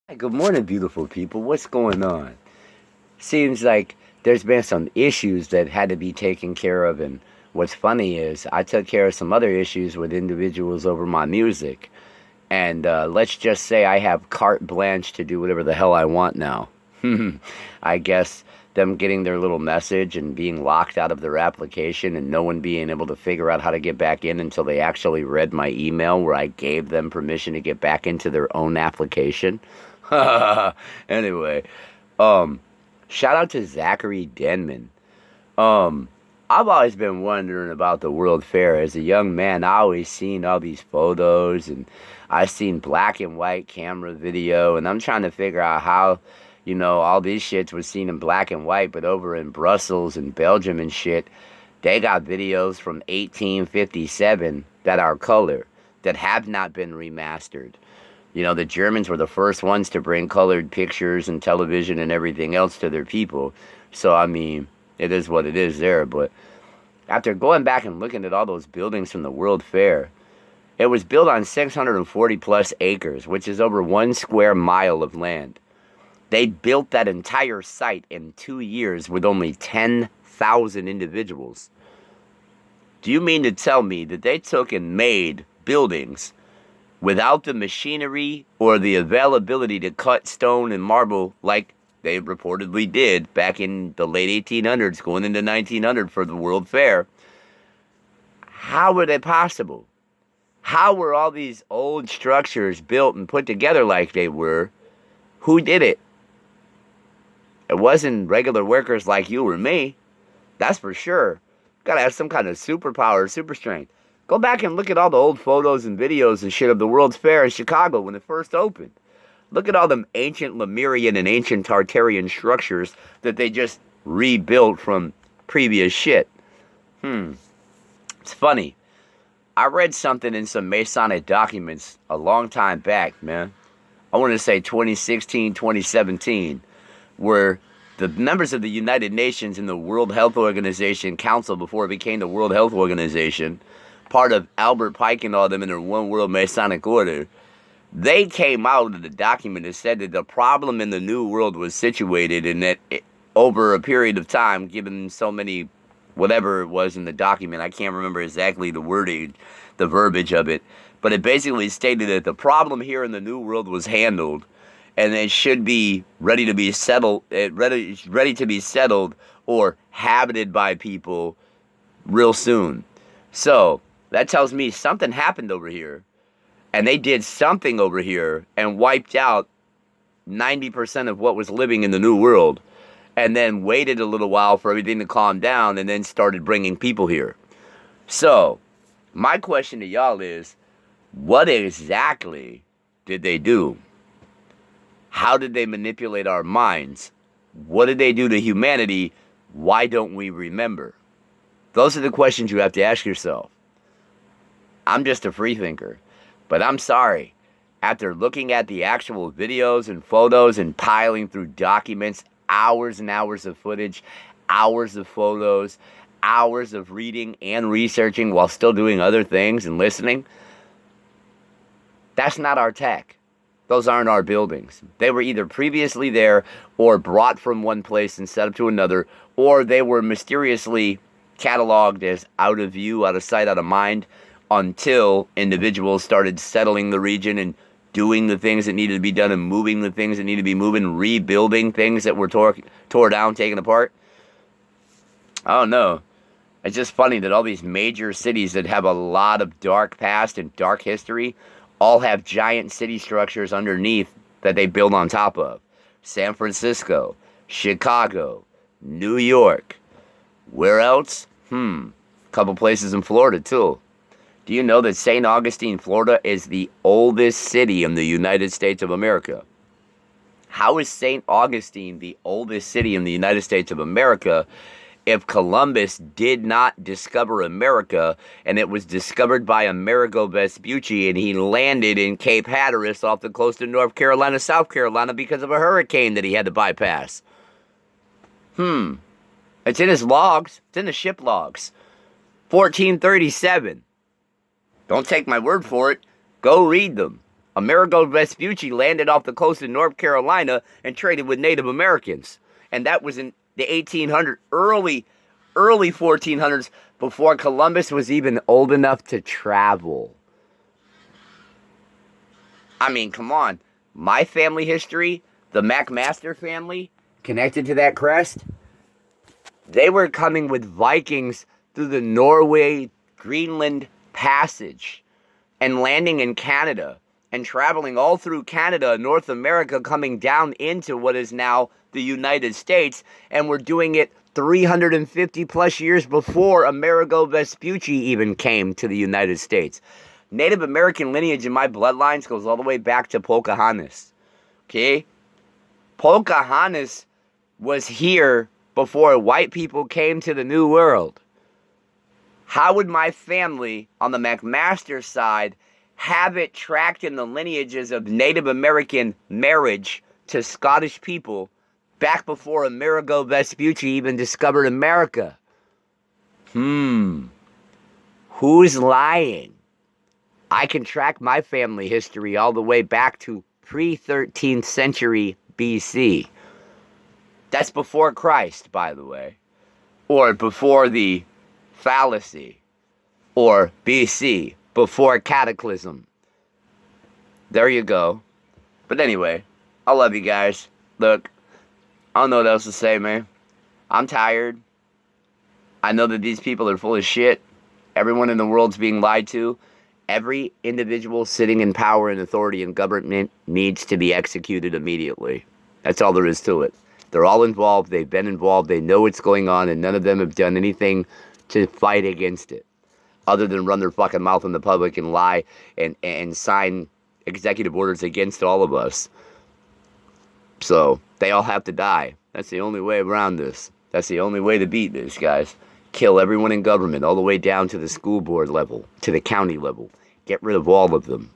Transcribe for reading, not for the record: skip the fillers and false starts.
Hi, good morning, beautiful people. What's going on? Seems like there's been some issues that had to be taken care of, and what's funny is I took care of some other issues with individuals over my music, and let's just say I have carte blanche to do whatever the hell I want now. I guess them getting their little message and being locked out of their application and no one being able to figure out how to get back in until they actually read my email where I gave them permission to get back into their own application. Anyway, um, shout out to Zachary Denman. Um, I've always been wondering about the World Fair. As a young man, I always seen all these photos and I seen black and white camera video, and I'm trying to figure out how, all these shits was seen in black and white, but over in Brussels and Belgium and shit, they got videos from 1857 that are color, that have not been remastered. The Germans were the first ones to bring colored pictures and television and everything else to their people. So, I mean, it is what it is there. But after going back and looking at all those buildings from the World Fair, it was built on 640 plus acres, which is over 1 square mile of land. They built that entire site in 2 years with only 10,000 individuals. Do you mean to tell me that they took and made buildings without the machinery or the availability to cut stone and marble like they reportedly did back in the late 1800s going into 1900 for the World Fair? How were they possible? How were all these old structures built and put together like they were? Who did it? It wasn't regular workers like you or me. That's for sure. Gotta have some kind of superpower, super strength. Go back and look at all the old photos and videos and shit of the World's Fair in Chicago when it first opened. Look at all them ancient Lemurian and ancient Tartarian structures that they just rebuilt from previous shit. It's funny. I read something in some Masonic documents a long time back, man. I want to say 2016, 2017, where the members of the United Nations and the World Health Organization Council, before it became the World Health Organization, part of Albert Pike and all them in their One World Masonic Order, they came out of the document and said that the problem in the New World was situated in that over a period of time, given so many, whatever it was in the document, I can't remember exactly the wording, the verbiage of it, but it basically stated that the problem here in the New World was handled and it should be ready to be settled, ready to be settled or habited by people real soon. So that tells me something happened over here, and they did something over here and wiped out 90% of what was living in the New World, and then waited a little while for everything to calm down, and then started bringing people here. So my question to y'all is, what exactly did they do? How did they manipulate our minds? What did they do to humanity? Why don't we remember? Those are the questions you have to ask yourself. I'm just a free thinker, but I'm sorry. After looking at the actual videos and photos and piling through documents, hours and hours of footage, hours of photos, hours of reading and researching while still doing other things and listening, that's not our tech. Those aren't our buildings. They were either previously there or brought from one place and set up to another, or they were mysteriously cataloged as out of view, out of sight, out of mind, until individuals started settling the region and doing the things that needed to be done and moving the things that needed to be moving, rebuilding things that were tore down, taken apart. I don't know. It's just funny that all these major cities that have a lot of dark past and dark history all have giant city structures underneath that they build on top of. San Francisco, Chicago, New York. Where else? A couple places in Florida too. Do you know that St. Augustine, Florida is the oldest city in the United States of America? How is St. Augustine the oldest city in the United States of America if Columbus did not discover America and it was discovered by Amerigo Vespucci and he landed in Cape Hatteras off the coast of North Carolina, South Carolina because of a hurricane that he had to bypass? It's in his logs. It's in the ship logs. 1437. Don't take my word for it. Go read them. Amerigo Vespucci landed off the coast of North Carolina and traded with Native Americans. And that was in the 1800s, early 1400s, before Columbus was even old enough to travel. I mean, come on. My family history, the McMaster family, connected to that crest, they were coming with Vikings through the Norway-Greenland Passage and landing in Canada and traveling all through Canada, North America, coming down into what is now the United States, and we're doing it 350 plus years before Amerigo Vespucci even came to the United States. Native American lineage in my bloodlines goes all the way back to Pocahontas. Okay? Pocahontas was here before white people came to the New World. How would my family on the McMaster side have it tracked in the lineages of Native American marriage to Scottish people back before Amerigo Vespucci even discovered America? Who's lying? I can track my family history all the way back to pre-13th century BC. That's before Christ, by the way. Or before the fallacy. Or BC, before cataclysm. There you go. But anyway, I love you guys. Look, I don't know what else to say, man. I'm tired. I know that these people are full of shit. Everyone in the world's being lied to. Every individual sitting in power and authority in government needs to be executed immediately. That's all there is to it. They're all involved. They've been involved. They know what's going on, and none of them have done anything to fight against it, other than run their fucking mouth in the public and lie and sign executive orders against all of us. So they all have to die. That's the only way around this. That's the only way to beat this, guys. Kill everyone in government, all the way down to the school board level, to the county level. Get rid of all of them.